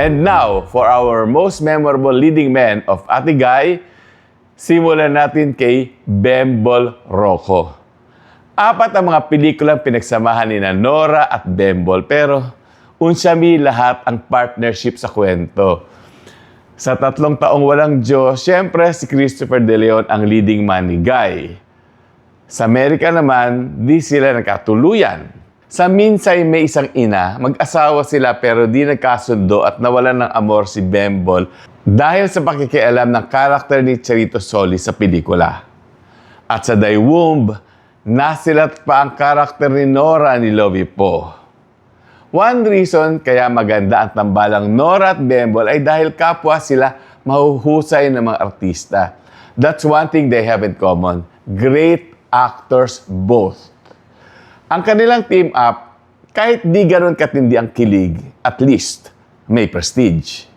And now, for our most memorable leading men of Ate Guy, simulan natin kay Bembol Rocco. 4 ang mga pelikulang pinagsamahan ni Nora at Bembol, pero unsyami lahat ang partnership sa kwento. Sa 3 taong walang Diyos, syempre si Christopher De Leon ang leading man ni Guy. Sa Amerika naman, di sila nagkatuluyan. Sa Minsay May Isang Ina, mag-asawa sila pero di nagkasundo at nawalan ng amor si Bembol dahil sa pakikialam ng karakter ni Charito Solis sa pelikula. At sa Die Womb, nasilat pa ang karakter ni Nora ni Lovie Po. One reason kaya maganda ang tambalang Nora at Bembol ay dahil kapwa sila mahuhusay ng mga artista. That's one thing they have in common. Great actors both. Ang kanilang team up, kahit di ganun katindi ang kilig, at least may prestige.